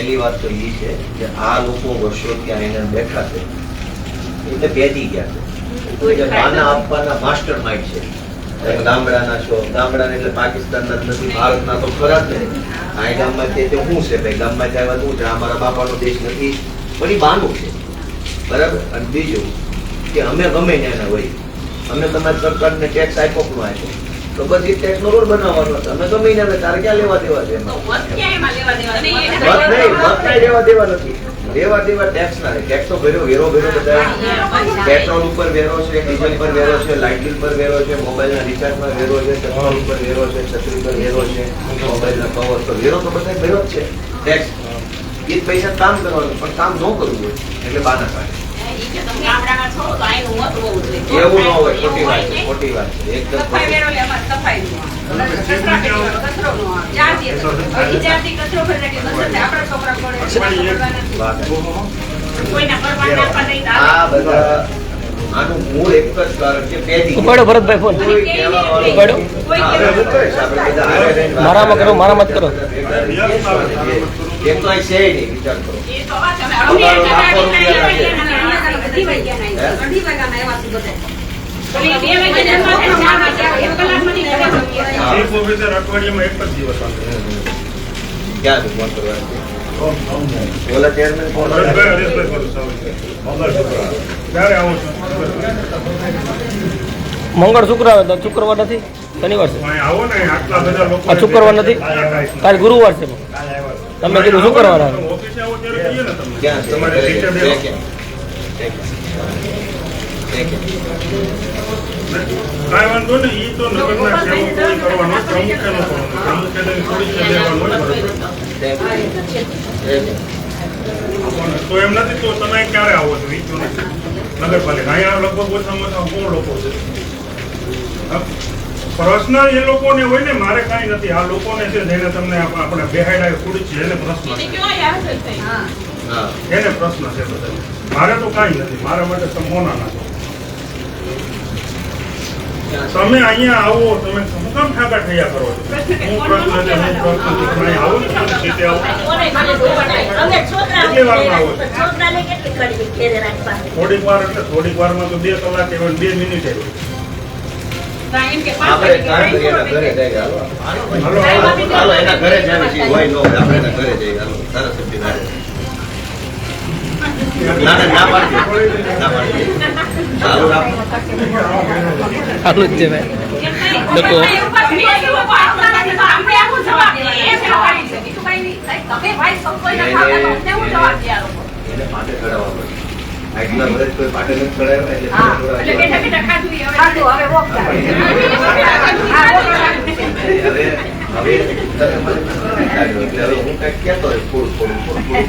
પહેલી વાત તો એ છે કે આ લોકો વર્ષોથી આઈને બેઠા છે એટલે બેઠી ગયા છે. નાના આપવાના માસ્ટર માઇન્ડ છે. ગામડાના છો, ગામડાના એટલે પાકિસ્તાનના નથી, ભારતના તો ખરા જ ને. આ ગામમાં તે શું છે ભાઈ, ગામમાં જાય શું છે, અમારા બાપાનો દેશ નથી, પણ એ બાનું છે. બરાબર. અને બીજું કે અમે ગમે ત્યાંના હોય, અમે તમારી સરકારને ટેક્સ આપ્યો પણ આપ્યો તો પછી ટેક્સ નો રોડ બનાવવાનો છે. અમે ગમે ત્યાં તારે ક્યાં લેવા દેવા છે? લેવા દેવા નથી. લેવા દેવા ટેક્સ ના, ટેક્સ તો ભર્યો, વેરો ભર્યો બધા. પેટ્રોલ ઉપર વેરો છે, ડીઝલ પર વેરો છે, લાઇટ બિલ પર વેરો છે, મોબાઈલ ના રિચાર્જ પર વેરો છે, ચપ્પલ ઉપર વેરો છે, છત્રી પર વેરો છે, મોબાઈલ ના કવર પર વેરો તો બધા ભર્યો જ છે. ટેક્સ એ પૈસા કામ કરવાનું, પણ કામ ન કરવું હોય એટલે બાના કાઢે. એવું ન હોય, ખોટી વાત છે, ખોટી વાત છે, એકદમ આ બધા આનું મૂળ એક જ કારણ છે પેઢી. ભરતભાઈ ફોન મારામાં કરો, મારામાં કરો. એક તો અહીં છે નહીં, વિચાર કરો. ક્યાં છે ફોન કરવાનું? ઓલા ચેરમેન ફોન મંગળ શુક્રવાર તો શુક્રવાર નથી, શનિવાર છે. આ શુક્રવાર નથી, કાલે ગુરુવાર છે. તમે કીધું શુક્રવાર આવે. ક્યાં તમારે કાંઈ વાંધો નહીં, ઈ તો નગરના સેવકોએ કરવાનો, પ્રમુખેનો કરવાનો, પ્રમુખેને થોડી દેવાનું હોય. તો એમ નથી તો તમે ક્યારે આવો છો? ઈ તો નથી નગરપાલિકા. અહીંયા લગભગ ઓછામાં ઓછા 100 લોકો છે. પ્રશ્ન એ લોકોને હોય ને, મારે કાંઈ નથી. આ લોકોને છે જેને તમને આપણે બેહાડા ખુડી છે એને પ્રશ્ન છે, એને પ્રશ્ન છે બધા. મારે તો કાંઈ નથી, મારા માટે સંપૂર્ણ નથી. તમે અહીંયા આવો, તમે શું કામ ઠાકા ઠૈયા કરો છો? હું પ્રશ્ન છે, હું પ્રશ્ન છું. તમે આવો ને, તમે સીધે આવો. કેટલી વારમાં આવો છો? થોડીક વાર એટલે થોડીક વારમાં તો 2 કલાક એવા 2 મિનિટ આવ્યો. આપણે એના ઘરે જઈએ. હાલો એના ઘરે જઈએ છીએ. હોય ન હોય આપણે એના ઘરે જઈએ. હાલો સરસ સબ્જી ના પાડતી. ચાલુ રાખો. ચાલુ જ છે ભાઈ. લોકો એને પાટે ચડાવવા પડે. આગલા વર્ષ કોઈ પાટે નથી ચડાવ્યા એટલે હું કઈક કેતો થોડું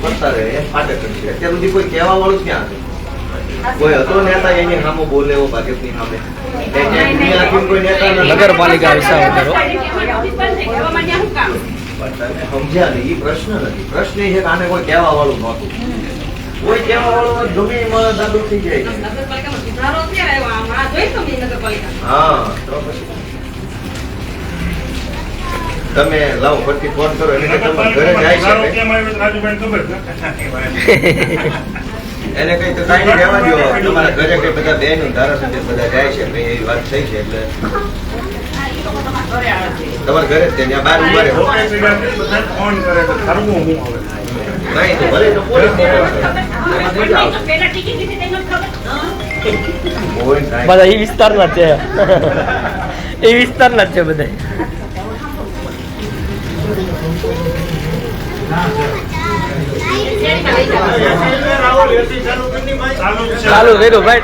કરતા રહે એમ પાટે ચડી. અત્યાર સુધી કોઈ કહેવા વાળું ક્યાં હતું? કોઈ હતો નેતા એની સામે બોલે એવો ભાજપની સામે? કોઈ નેતા નગરપાલિકા વિસાવદર સમજ્યા નહીં. એ પ્રશ્ન નથી. પ્રશ્ન એ છે કે આને કોઈ કહેવા વાળું નહોતું. કોઈ કહેવા વાળું ગમે એમાં દાદુ થઈ જાય. હા તો પછી તમે લાવો ફરતી ફોન કરો એટલે તમારા ઘરે જાય છે એને કઈ તો કઈ રહેવા દો. તમારા ઘરે કઈ બધા બેન ધારાસભ્ય બધા જાય છે એવી વાત થઈ છે એટલે તમારા ઘરે ત્યાં બહાર ઉભા રહે. ફોન કરે તો કરવું હું હવે નહીં તો ભલે તો બધા એ વિસ્તારના છે. એ વિસ્તારના જ છે બધા. ચાલુ કર્યું ભાઈ.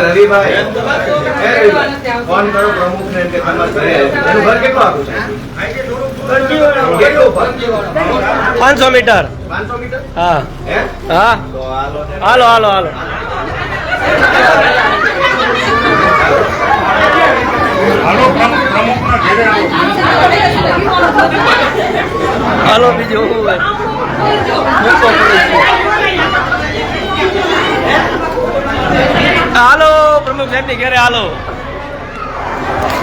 રવિભાઈ ફોન કરો પ્રમુખ ને કે તમારા ઘરે એનું ઘર કેટલું આગળ છે? 500 મીટર. 500 મીટર? હા હે? હા તો હાલો હાલો હાલો હાલો. હાલો પ્રમુખ હાલો બીજું શું હોય? મૂકો પડે છે. હાલો પ્રમુખ સાહેબ ની ઘરે હાલો.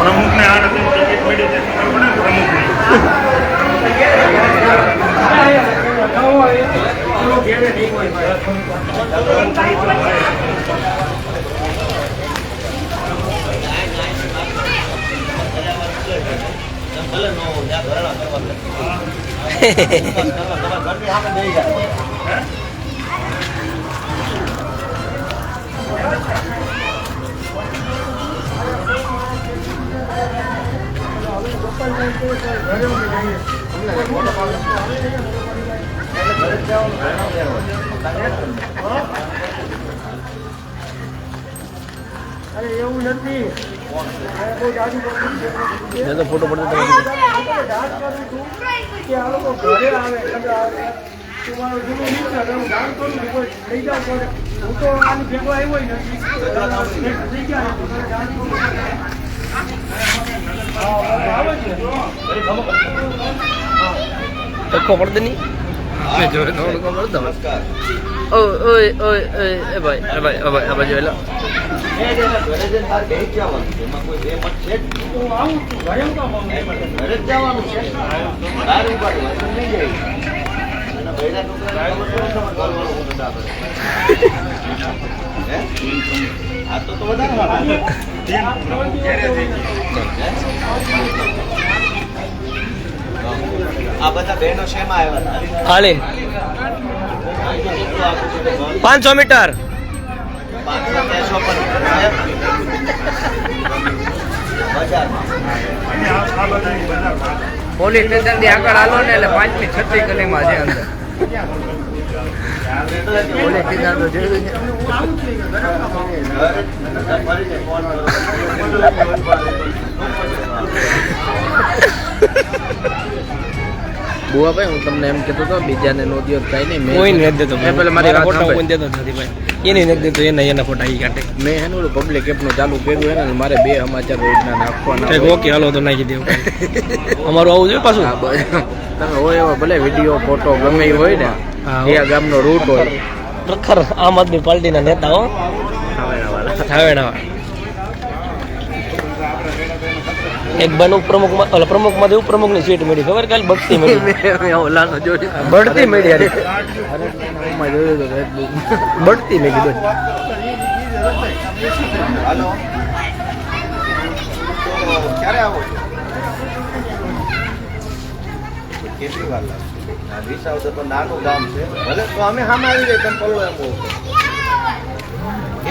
પ્રમુખને આ નથી ટિકિટ મળી છે ખબર પડે ને પ્રમુખને. ફોટો પડતો ધક્કો પડતો નહીં. નમસ્કાર. ઓય ઓય ઓય એ ભાઈ એ ભાઈ એ ભાઈ આ બાજુ એલા ઘરે જઈને તારે બેસી જવાનું છે. એમાં કોઈ બે મત છે જ નહીં. ઘરે જ જવાનું છે. બહાર ઉભા રહેવાનું નહીં જાય. એના બૈરા છોકરાને ખબર પડે ને તમારે ઘરવાળો હું ધંધા કરે. હે? આ તો વધારે સારું. આ બધા બહેનો શેમાં આવ્યા હતા? હાલે 500 મીટર. 500 પણ બજારમાં. અને આ બધાની બધા પોલીસ સ્ટેશન થી આગળ હાલો ને એટલે 5મી 36 ગલીમાં છે અંદર. પોલીસ સ્ટેશન તો જોયું છે. બુઆભાઈ હું તમને એમ કહેતો હતો બીજાને નો દિયો કાંઈ નહીં. કોઈ નહીં દેતો. મેં પેલા મારી વાત ફોટા સાંભળ. કોઈ દેતો નથી ભાઈ. એને નથી દેતો એના ફોટા ઈ કાઢે. મેં એનું પબ્લિક એપનું ચાલુ કર્યું છે ને મારે 2 સમાચાર રોજના નાખવાના કંઈક હોય. ઓકે હાલો તો નાખી દેવું. અમારું આવું જોઈએ પાછું. હા, બસ. તમે હોય એવા ભલે વિડીયો ફોટો ગમે એ હોય ને હા, એ ગામનો રૂટ હોય પ્રખર આમ આદમી પાર્ટીના નેતા હો થાવેણા. એક બન ઉપપ્રમુખ પ્રમુખમાંથી ઉપપ્રમુખની સીટ મળી ખબર કાલે બઢતી મળી. મેં ઓલાનો જોયું બઢતી મળી યાર. એમાં જોયું હતું ફેસબુક. બઢતી મેં કીધું. હાલો. તો ક્યારે આવો છો? કેટલી વાર લાગશે? આ વિસાવદર તો નાનું ગામ છે. ભલે તો અમે સામે આવી જાય તમે પલ્લો એમ બહુ.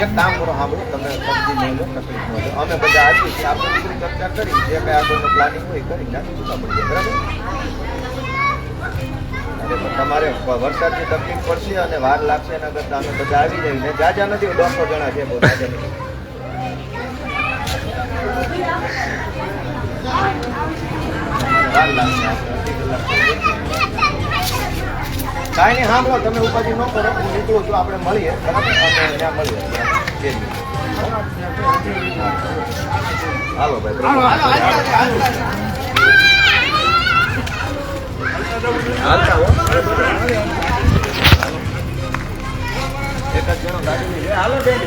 એક કામ કરો સાંભળો તમે સબ્જી નહીં લો તકલીફ ન થાય. અમે બધા આવીએ છીએ આપણે દીકરી ચર્ચા કરી જે કાંઈ આગળનું પ્લાનિંગ હોય એ કરી નાખી ચૂકા પડી જાય બરાબર. અને તમારે વરસાદની તકલીફ પડશે અને વાર લાગશે એના કરતાં અમે બધા આવી જઈએ ને જાજા નથી 100 જણા છે બહુ જાજા નથી. વાર લાગશે અડધી કલાક કાંઈ નહીં સાંભળો તમે ઉપાધિ ન કરો હું નીકળું છું આપણે મળીએ બરાબર અમે ત્યાં મળીએ હાલો ભાઈ હાલતા હો એક જ જણો ગાડી લઈ હાલો બેન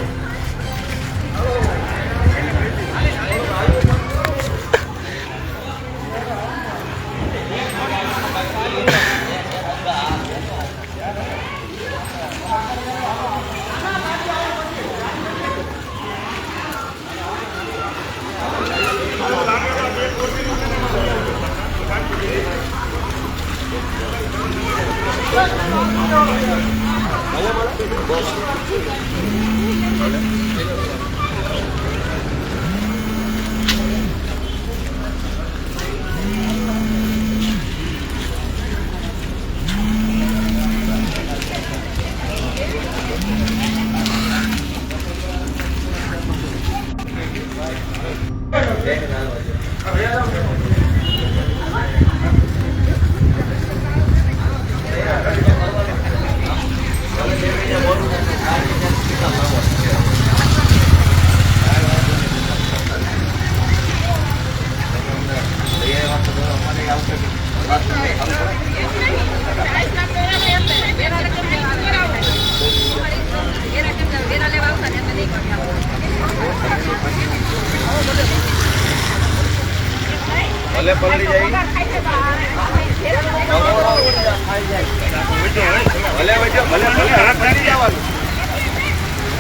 પલળી જાય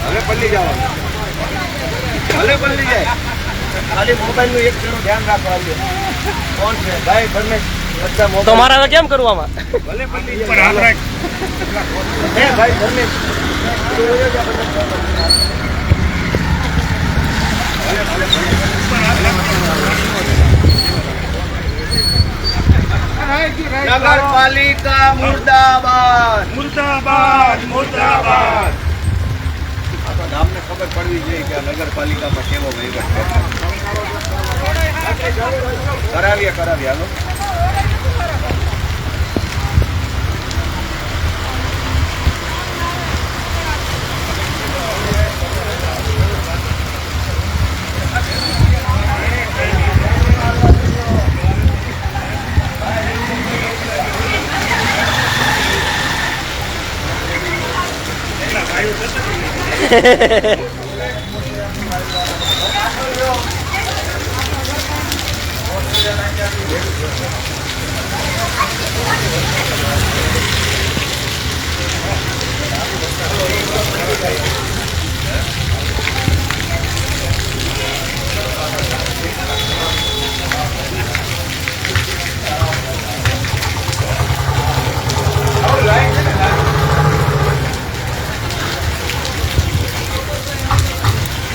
ભલે પલળી જવાનું ભલે પલળી જાય ખાલી મોબાઈલ નું એક જણું ધ્યાન રાખવા આવજો કોણ છે ભાઈ ધર્મેશ બધા મોબાઈલ તો મારે હવે કેમ કરવું આમાં ભલે પલળી જાય હે ભાઈ ધર્મેશ નગરપાલિકા મુર્દાબાદ મુર્દાબાદ મુર્દાબાદ આ તો ગામને ખબર પડવી જોઈએ કે આ નગરપાલિકામાં કેવો વહીવટ કરાવીએ હાલો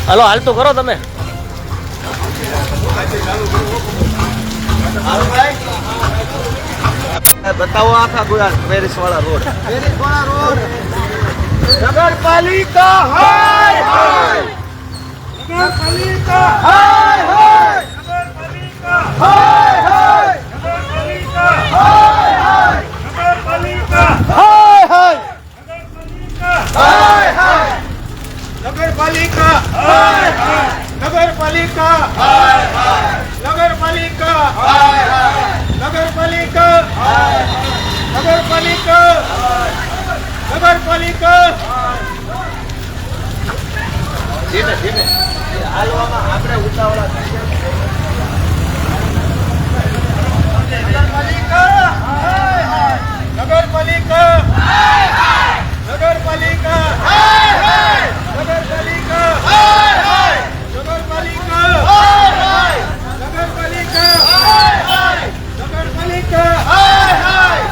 હાલો હાલ તો કરો તમે બતાવો આખા ગુજરાત પેરિસ વાળા રોડ નગરપાલિકા હાય હાય નગરપાલિકા હાય હાય નગરપાલિકા હાય હાય નગરપાલિકા હાય હાય નગરપાલિકા હાય હાય નગરપાલિકા હાય હાય નગરપાલિકા હાય હાય નગરપાલિકા હાય હાય નગરપાલિકા હાય નગરપાલિકા નગરપાલિકા ધીમે ધીમે હાલવામાં આપણે ઉતાવળા થઈ ગયા નગરપાલિકા હાય હાય નગરપાલિકા હાય હાય નગરપાલિકા હાય હાય નગરપાલિકા હાય હાય નગરપાલિકા હાય હાય નગરપાલિકા હાય હાય નગરપાલિકા હાય હાય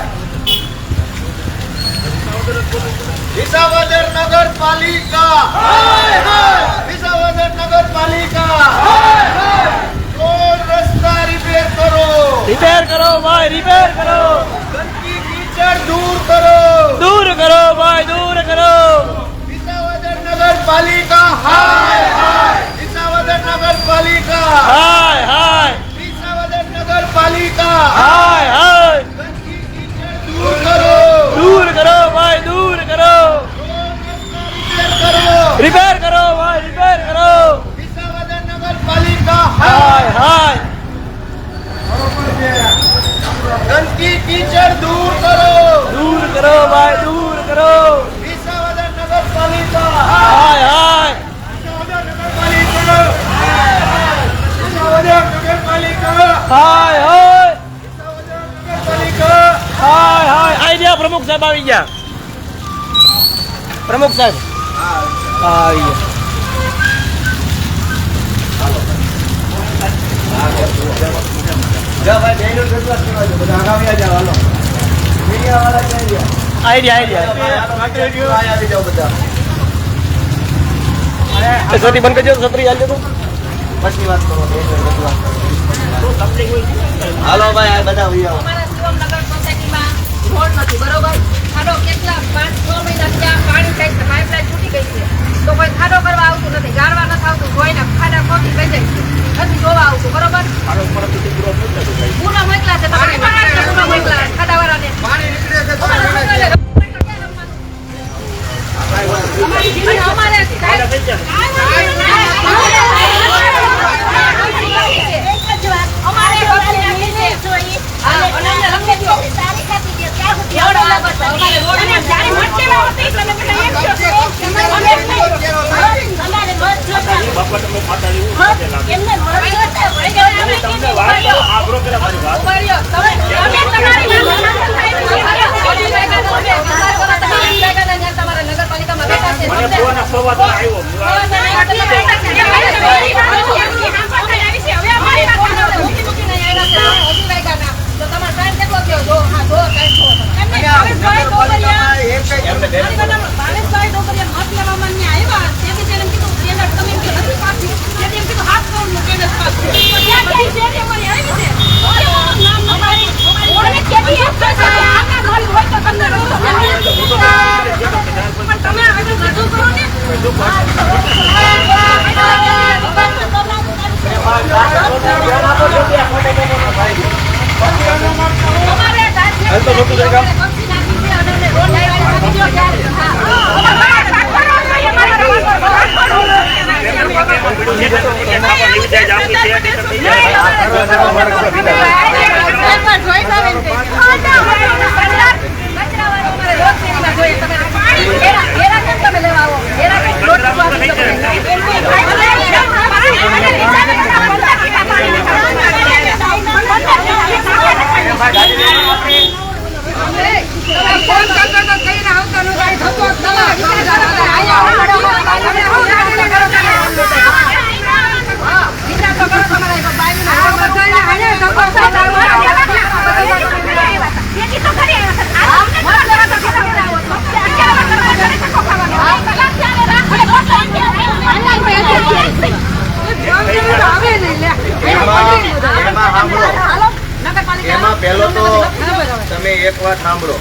વિસાવદર નગરપાલિકા હાય હાય વિસાવદર નગરપાલિકા હાય હાય રોડ રસ્તા રિપેર કરો ભાઈ રિપેર કરો ગંદકી કીચડ દૂર કરો દૂર કરો ભાઈ દૂર કરો વિસાવદર નગરપાલિકા હાય હાય વિસાવદર નગરપાલિકા હાય હાય વિસાવદર નગરપાલિકા હાય હાય ગંદકી કીચડ દૂર કરો દૂર કરો ભાઈ દૂર કરો રિપેર કરો રિપેર કરો ભાઈ રિપેર કરો વિસાવદર નગરપાલિકા હાય હાય ગંદકી કીચડ દૂર કરો ભાઈ દૂર કરો વિસાવદર નગરપાલિકા હાય હાય વિસાવદર નગરપાલિકા હાય હાય નગરપાલિકા હાય હાય આવી ગયા પ્રમુખ સાહેબ આવી ગયા પ્રમુખ સાહેબ આવી ગયા જા ભાઈ જઈને રજૂઆત કરવા દો બધા આગામી જાવ હાલો મીડિયા વાળા ક્યાં ગયા આવી ગયા આવી જાવ બધા છત્રી બંધ કરજો છત્રી હાલ દેતો પછી વાત કરો રજૂઆત હાલો ભાઈ આ બધા આવી આવો અમારા શિવમ નગર સોસાયટીમાં રોડ નથી બરોબર ખાડો કેટલા 5-6 મહિના ત્યાં પાણી થાય છે પાઇપલાઇન તૂટી ગઈ છે તો કોઈ ખાડો કરવા આવતું નથી ગાળવા નથી આવતું જોઈને ખાડા ખોટી થઈ જાય છે નથી જોવા આવતું બરોબર પૂરો મોકલા છે તમે પૂરો મોકલા ખાડાવાળાને પાણી નીકળે છે અમારે અમારે એમાં પહેલો તો તમે એક વાત સાંભળો,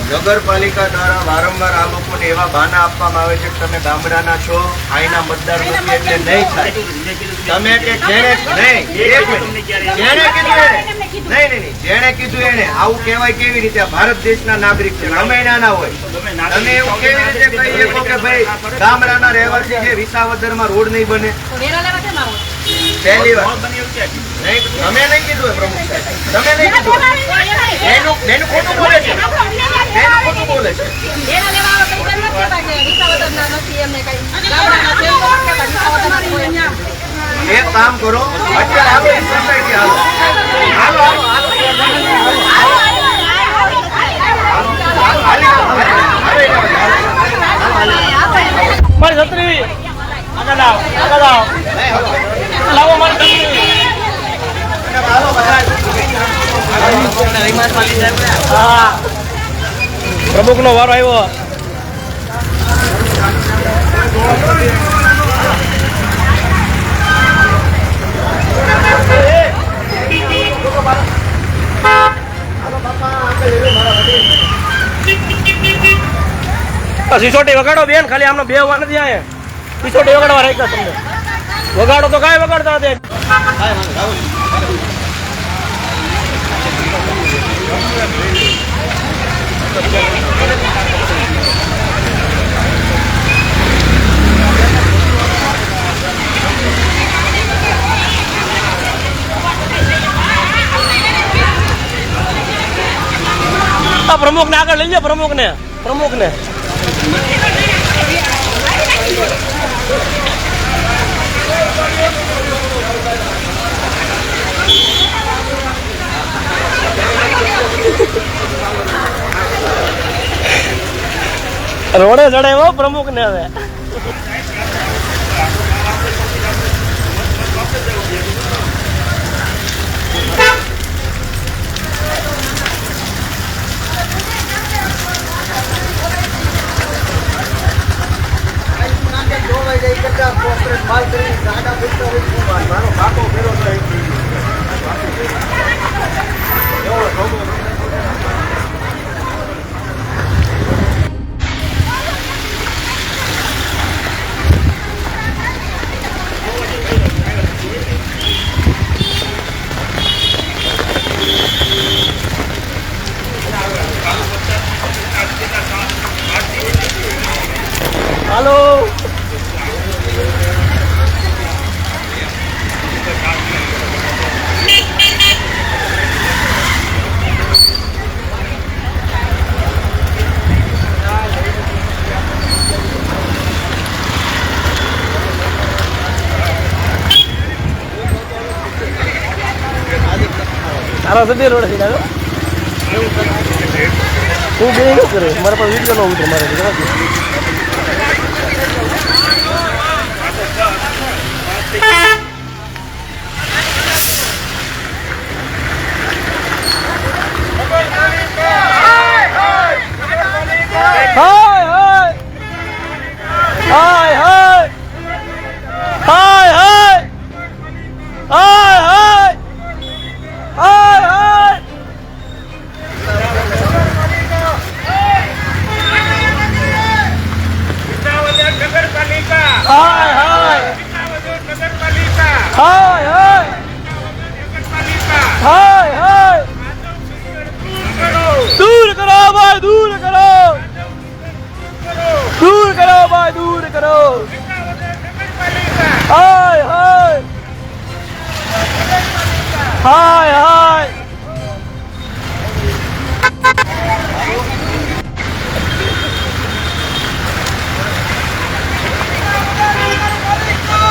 નગરપાલિકા દ્વારા વારંવાર આ લોકોને એવા બહાના આપવામાં આવે છે કે તમે ગામડાના છો, અહીંના મતદાર નથી એટલે નહીં થાય. તમે કે જેણે કીધું એને આવું કહેવાય કેવી રીતે? ભારત દેશના નાગરિક છે, અમે નાના હોય, તમે એવું કેવી રીતે કહી શકો કે ભાઈ ગામડાના રહેવાસી છે વિસાવદરમાં રોડ નહીં બને? પહેલી વાત તમે નહીં કીધું પ્રમુખ સાહેબ, તમે નહીં કીધું. એનું ખોટું બોલે છે, એનું ખોટું બોલે છે. એક કામ કરો, અત્યારે હાલો સોસાયટી હાલો હાલો હાલો મારી છત્રી આગળ લાવો લાવો મારી છત્રી. હા, પ્રમુખ નો વારો આવ્યો. સિસોટી વગાડો બેન, ખાલી આમનો બે વાર નથી આયા. સિસોટી વગાડવા રાખ્યા તમને. વગાડો તો કાંઈ વગાડતા નથી. પ્રમુખ ને આગળ લઈ જાઓ, પ્રમુખ ને રોડે ચડાવ્યો પ્રમુખ ને. હવે હાલો ધારાસભ્ય રોડ થઈ ગયો હું બે ન કરે મારા પાસે વિડીયો ન ઉતરે મારે दूर करो भाई दूर करो दूर करो भाई दूर करो हाय हाय हाय हाय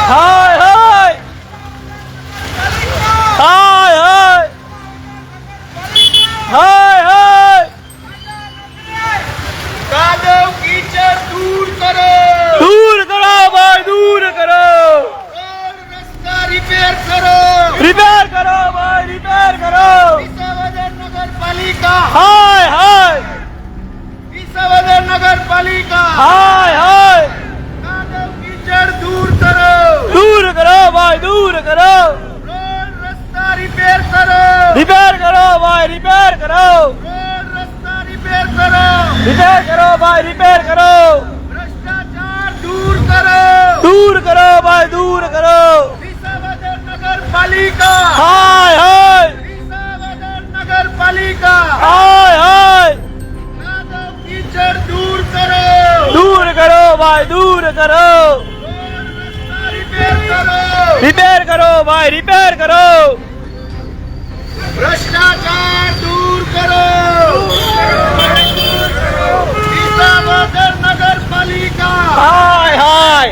हाय हाय हाय हाय हाय कादव कीचड़ दूर करो भाई दूर करो और रास्ता रिपेयर करो भाई रिपेयर करो विसावदर नगर पालिका हाय हाय विसावदर नगर पालिका हाय हाय कादव कीचड़ दूर करो भाई दूर करो रोड रास्ता रिपेयर करो भाई रिपेयर करो रोड रास्ता रिपेयर करो भाई रिपेयर करो भ्रष्टाचार दूर करो भाई दूर करो विसावदर नगर पालिका हाय हाय विसावदर नगर पालिका हाय हाय कादव कीचड़ दूर करो भाई दूर करो रोड रास्ता रिपेयर करो भाई रिपेयर करो भ्रष्टाचार दूर करो विसावदर नगर पालिका हाय हाय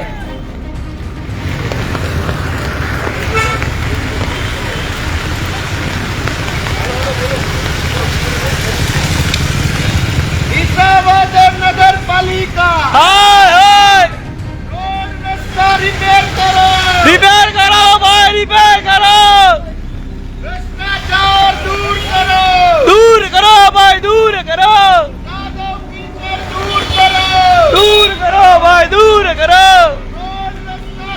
विसावदर नगर पालिका हाय हाय रोड रास्ता रिपेयर करो भाई रिपेयर करो भ्रष्टाचार दूर करो भाई दूर करो कादव कीचड़ दूर करो भाई दूर करो रोड रास्ता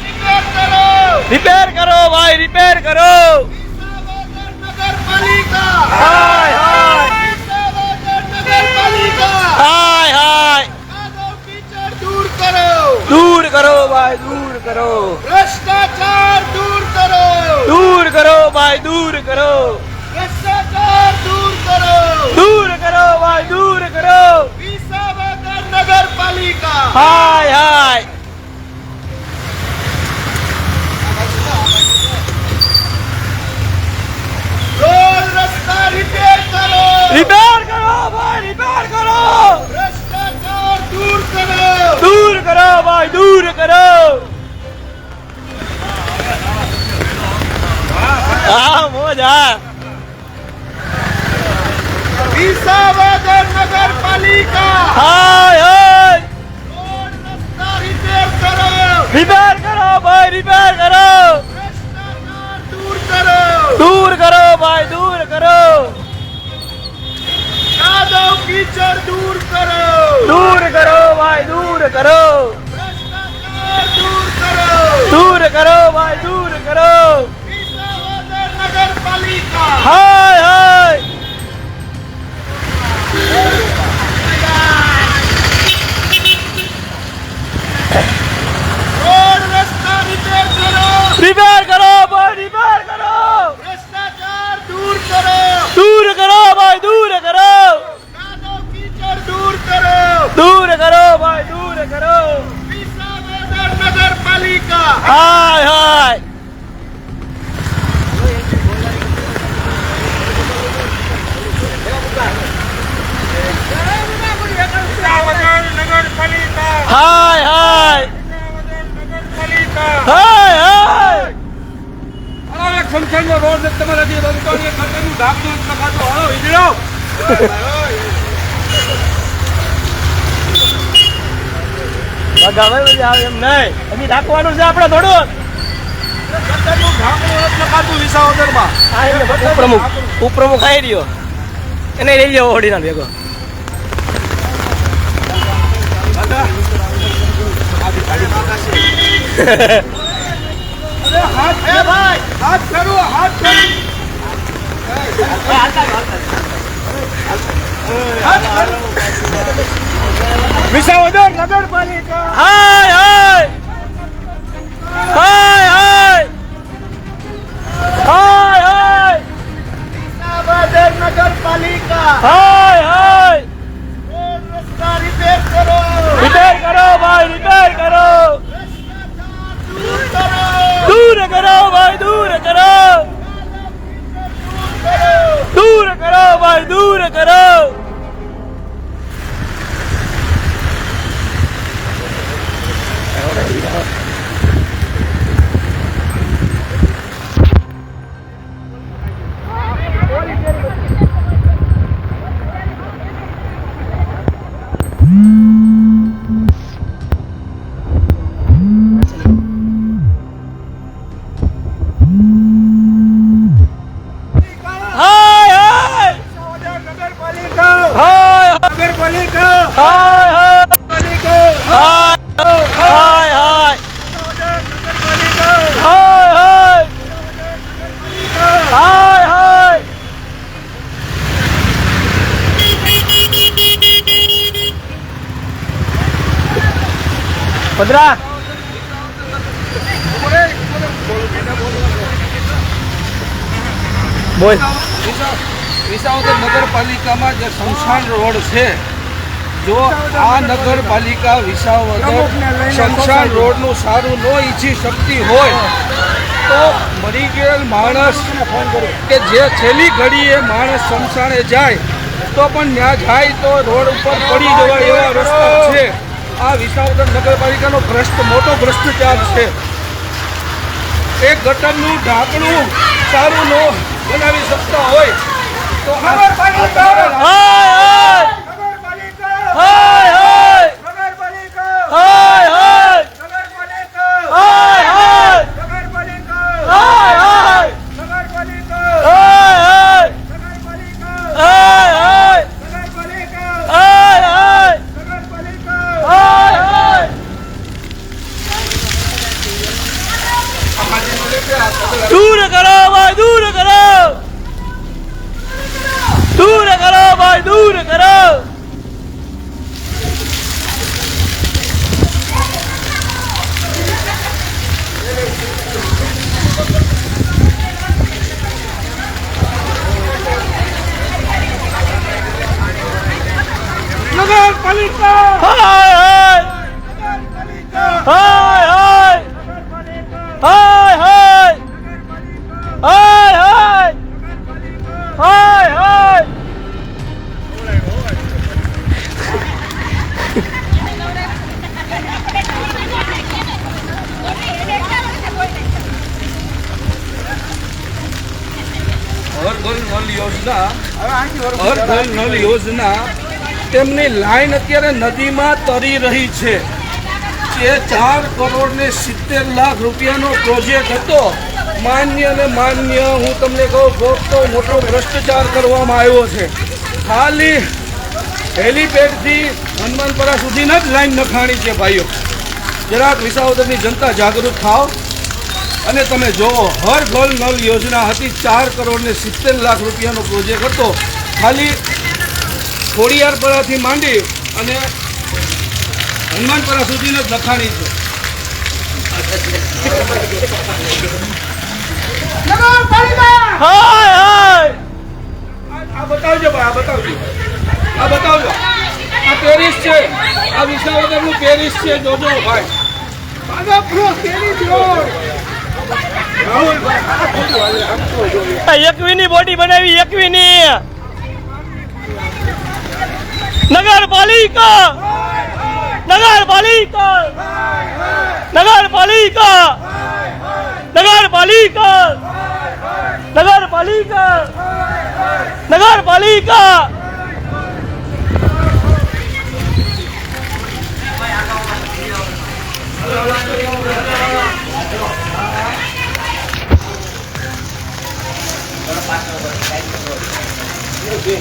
रिपेयर करो भाई रिपेयर करो विसावदर नगर पालिका हाय हाय विसावदर नगर पालिका हाय हाय कादव कीचड़ दूर करो भाई दूर करो भ्रष्टाचार दूर करो भाई दूर करो भ्रष्टाचार दूर करो भाई दूर करो विसावदर नगर पालिका हाय हाय रोड रास्ता रिपेयर करो भाई रिपेयर करो भ्रष्टाचार दूर करो भाई दूर करो हाँ मोजा विसावदर नगर पालिका हाय हाय रोड रास्ता रिपेयर करो भाई रिपेयर करो भ्रष्टाचार दूर करो भाई दूर करो कादव कीचड़ दूर करो भाई दूर करो भ्रष्टाचार दूर करो भाई दूर करो विसावदर नगर पालिका हाय हाय रोड रास्ता रिपेयर करो भाई रिपेयर करो भ्रष्टाचार दूर करो भाई दूर करो कादव कीचड़ दूर करो भाई दूर करो विसावदर नगर पालिका हाय हाय વિસાવદર નગર પાલિકા हाय हाय વિસાવદર નગર પાલિકા हाय हाय શમશાનનો રોડ છે તમારાથી રંકાણીએ ખાતેનું ઢાંકણું જ નખાતું. હાલો ઈજડો. ભગાવે મજા આવે એમ નહીં. હજી રાખવાનું છે આપણે થોડું. ખાતેનું ઢાંકણું જ નખાતું વિસાવદરમાં. આ એટલે ઉપપ્રમુખ આવી રહ્યો એને લઈ જાવ ઓડીના ભેગો. વિસાવદર નગરપાલિકા હાય હાય હાય હાય હાય હાય વિસાવદર નગરપાલિકા હાય હાય રોડ રસ્તા રિપેર કરો, રિપેર કરો ભાઈ, રિપેર કરો. દૂર કરો, દૂર કરો ભાઈ, દૂર કરો. દૂર કરો ભાઈ, દૂર કરો. હાય હાય વિસાવદર નગરપાલિકા હાય નગરપાલિકા હાય હાય પાલિકા હાય હાય હાય વિસાવદર નગરપાલિકા હાય હાય હાય. પદરા બોલ. વિસાવદર નગરપાલિકામાં જે શમશાન રોડ છે, જો આ નગરપાલિકા વિસાવદર શમશાન રોડનું સારું ન ઈચ્છી શકતી હોય તો મરી ગયેલ માણસ કે જે છેલ્લી ઘડીએ માણસ શમશાને જાય તો પણ ત્યાં જાય તો રોડ ઉપર પડી જવાય એવા રસ્તા છે. આ વિસાવદર નગરપાલિકાનો મોટો ભ્રષ્ટાચાર છે. એક ગટરનું ઢાંકણું સારું ન બનાવી શકતા હોય તો નગરપાલિકા હાય હાય નગરપાલિકા હાય હાય નગરપાલિકા હાય હાય નગરપાલિકા હાય હાય નગરપાલિકા હાય હાય નગરપાલિકા હાય હાય નગરપાલિકા હાય હાય નગરપાલિકા હાય હાય નગરપાલિકા હાય હાય. દૂર કરો ભાઈ, દૂર કરો. દૂર કરો ભાઈ, દૂર કરો. નગરપાલિકા હાય હાય નગરપાલિકા હાય હાય નગરપાલિકા હાય હાય હાય હાય હાય હાય. હર ઘર નલ યોજના હર ઘર નલ યોજના તેમની લાઈન અત્યારે નદીમાં તરી રહી છે. જે 4 કરોડ ને 70 લાખ રૂપિયાનો પ્રોજેક્ટ હતો, માન્ય અને માન્ય હું તમને કહું તો મોટો ભ્રષ્ટાચાર કરવામાં આવ્યો છે. ખાલી હેલીપેડથી હનુમાનપરા સુધીના જ લાઈન નખાણી છે. ભાઈઓ, જરાક વિસાવદરની જનતા જાગૃત થાવ અને તમે જુઓ, હર ઘર નલ યોજના હતી. 4 કરોડ ને 70 લાખ રૂપિયાનો પ્રોજેક્ટ હતો. ખાલી ખોડિયારપરાથી માંડી અને હનુમાનપરા સુધીનો જ લખાણી છે. નગરપાલિકા હાય હાય. આ બતાવજો ભાઈ, આ બતાવજો, આ બતાવજો. આ પેરિસ છે, આ વિસાવદરનું પેરિસ છે. જોજો ભાઈ, ભાગપુર પેરિસ રોડ એકવીની બોડી બનાવી, એકવીની. નગરપાલિકા નગરપાલિકા નગરપાલિકા નગરપાલિકા નગરપાલિકા નગરપાલિકા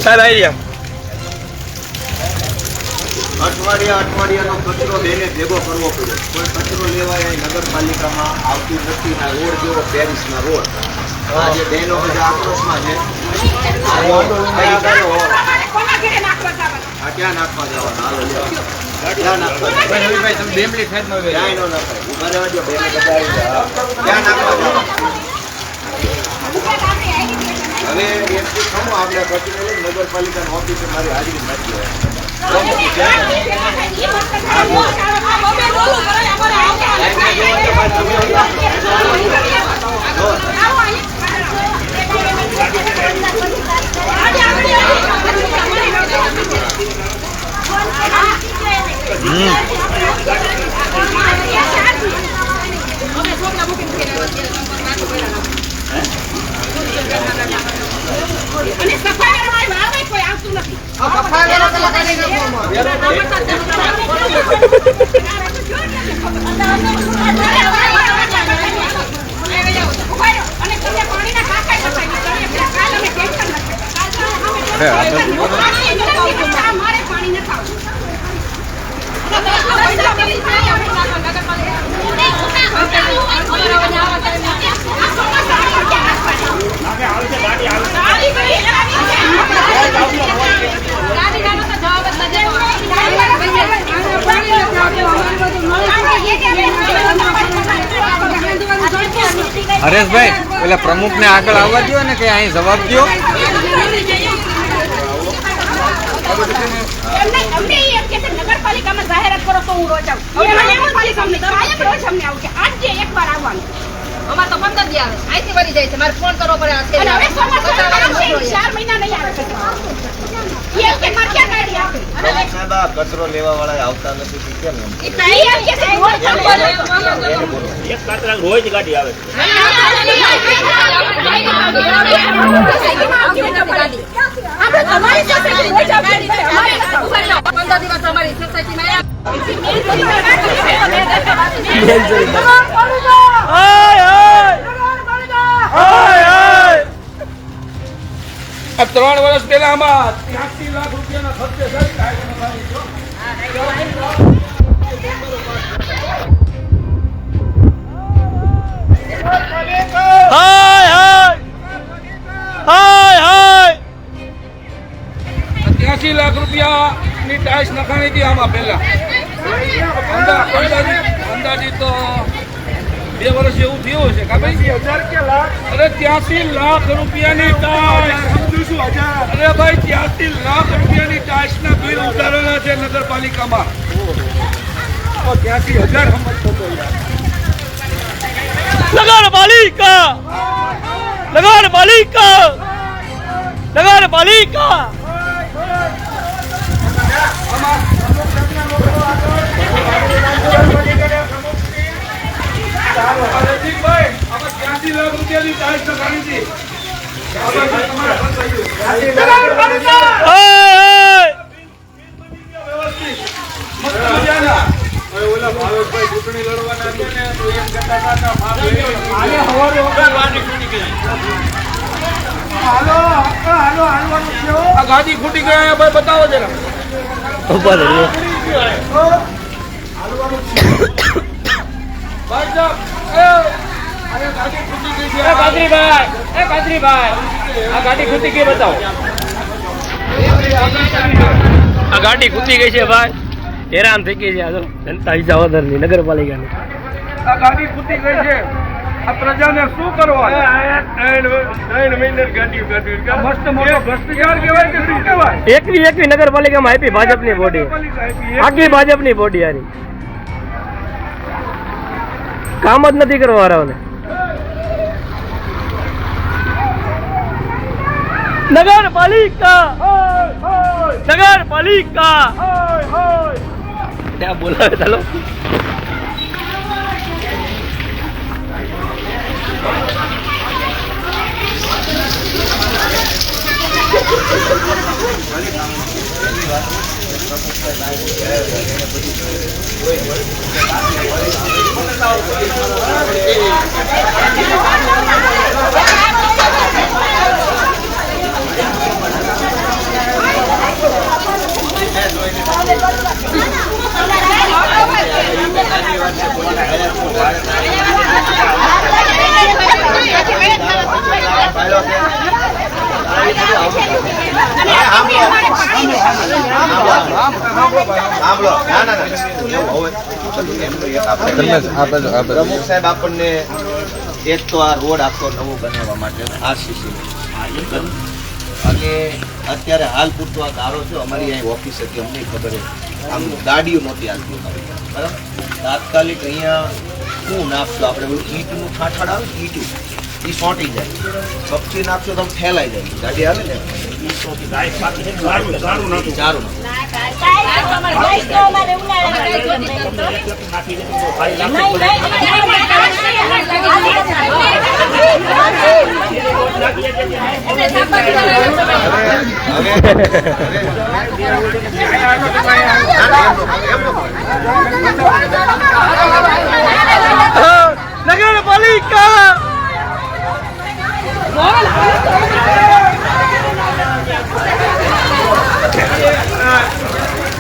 ચાલ આવી ગયા. અઠવાડિયાનો કચરો બેને ભેગો કરવો પડ્યો. કોઈ કચરો લેવાય અહીં નગરપાલિકામાં આવતી નથી. આ રોડ જેવો પેરિસના રોડ. આ જે બહેનો બધા આક્રોશમાં છે. આ ક્યાં નાખવા જવાના? હાલો લ્યો. ક્યાં નાખવા જવાના? ક્યાંય નો નખાય. ઊભા રહેવા દો. બેને બધા આવી ગયા. ક્યાં નાખવા જવાના? હવે એટલું ખમો આપણે કચરો લઈને નગરપાલિકાની ઓફિસે મારી હાજરી નાખી હોય. અને સફાઈ કરવા આવે કોઈ આવતું નથી. હરેશભાઈ પેલા પ્રમુખ ને આગળ આવવા દો ને કે અહીં જવાબ દો. નગરપાલિકામાં જાહેરાત કરો તો હું રોજ આવું. રોજ અમને આવું કે આજે એકવાર આવવાનું. અમાર તો 15 દી આવે. અહીંથી વળી જાય છે. મારે ફોન કરવો પડે. અને હવે ચોમાસામાં 4 મહિના નહીં આવે. એ કે માર ક્યાં ગાડી આપે? સાહેબ, આ કચરો લેવા વાળા આવતા નથી કે કેમ એમ? એ તઈ એમ કે છે રોજ આવવાનું. એક કાતરા રોજ ગાડી આવે. આપણે તમારી સોસાયટી રોજ આવવાની છે. અમારે 15 દિવસ અમારી સોસાયટીમાં આ 3 વર્ષ પહેલા આમાં 83 લાખ રૂપિયાના ખર્ચે લાખ રૂપિયાની ટાઈસ નખાણી હતી આમાં પહેલા. અંદાજિત તો 2 વર્ષ એવું થયું છે કે ભાઈ 83 લાખ રૂપિયાની ટાઈસ. અરે ભાઈ 83 લાખ રૂપિયાની ટાઈસના બિલ ઉતારેલા છે નગરપાલિકામાં. 83,000 સમજતો હતો યાર. નગરપાલિકા નગરપાલિકા નગરપાલિકા રસિકભાઈ, આમાં 83 લાખ રૂપિયાની ટાઈસ નખાણી હતી. આ ગાડી ખૂટી ગયા ભાઈ, બતાવો જરા. ઉભા રહો. ભાઈ સાહેબ, અરે ગાડી ખૂટી ગઈ છે. કાદરીભાઈ આ ગાડી ખૂટી ગઈ બતાવો. આ ગાડી ખૂટી ગઈ છે ભાઈ. હેરાન થઈ ગઈ છે આ જનતા વિસાવદરની નગરપાલિકાની. આ ગાડી ખૂટી ગઈ છે. આ પ્રજાને શું કરવા? મસ્ત મોટો ભ્રષ્ટાચાર કહેવાય કે શું કહેવાય? એકવી નગરપાલિકામાં આપી ભાજપની બોડી. આખી ભાજપની બોડી હારી. કામ જ નથી કરવા વાળાઓને. નગરપાલિકા ત્યાં બોલાવે ચાલો. સાંભળો ના ના ના એવું હવે પ્રમુખ સાહેબ આપણને એક તો આ રોડ આખો નવો બનાવવા માટે આરસીસી અને અત્યારે હાલ પૂરતો આ ગાળો છે અમારી અહીં ઓફિસ હતી અમને ખબર આમ ગાડીઓ નહોતી આવતી અમારી બરાબર તાત્કાલિક અહીંયા શું નાખશો આપણે પેલું ઈંટનું ઠાઠાડ આવે ને ઈંટું એ સોંટી જાય કપચી નાખશો તો ફેલાઈ જાય ગાડી આવે ને ચારું નગરપાલિકા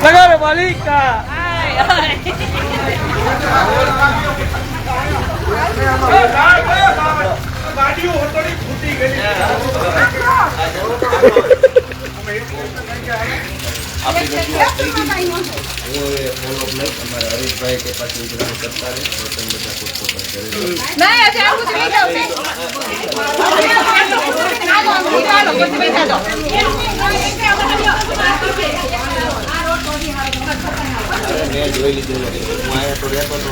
નગરપાલિકા ગાડીઓ હતોડી ફૂટી ગઈ આપણી રજૂઆત થઈ ગઈ હું એ ફોલો લઈ અમારા હરીશભાઈ કે પાછી ઉઘરાણી કરતા રહે વતન બધા પોતપોતાના ઘરે જાય. નહીં આજે આવું જ નહીં જાવ મેં જોઈ લીધેલો છે. હું અહીંયા તો રહેતો હતો.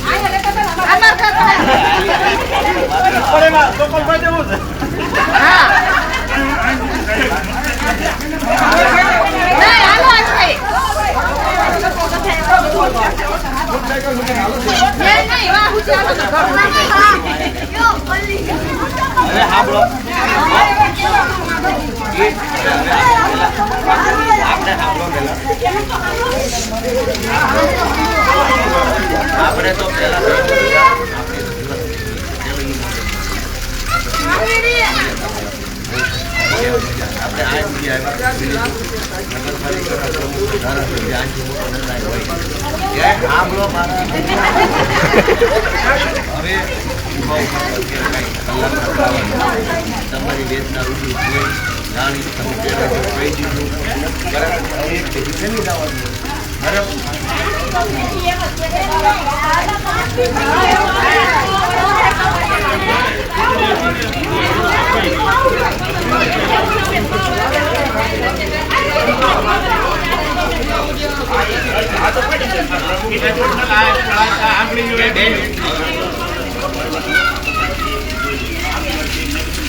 હવે સાંભળો આપણે સાંભળો પેલા આપણે તો પેલા આપણે આ જગ્યાએ નગરપાલિકાના ધારાસભ્ય આનથી મોટો નિર્ણય હોય સાંભળો મારા હવે તમારી વેદના રૂઢી જોઈ જાણી તમે પહેલા કહી દીધું બરાબર હવે નહીં જવાનું બરાબર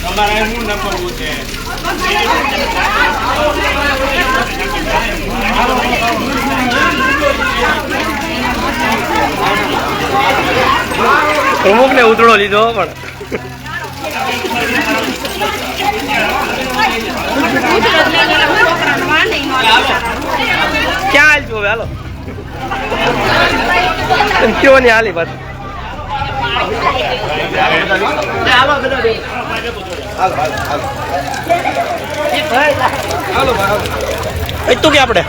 તમારે શું ન કરવું છે પ્રમુખ ને ઉતળો લીધો પણ ક્યાં હાલજો હવે હાલો કયો ને હાલી પાછું તું કે આપણે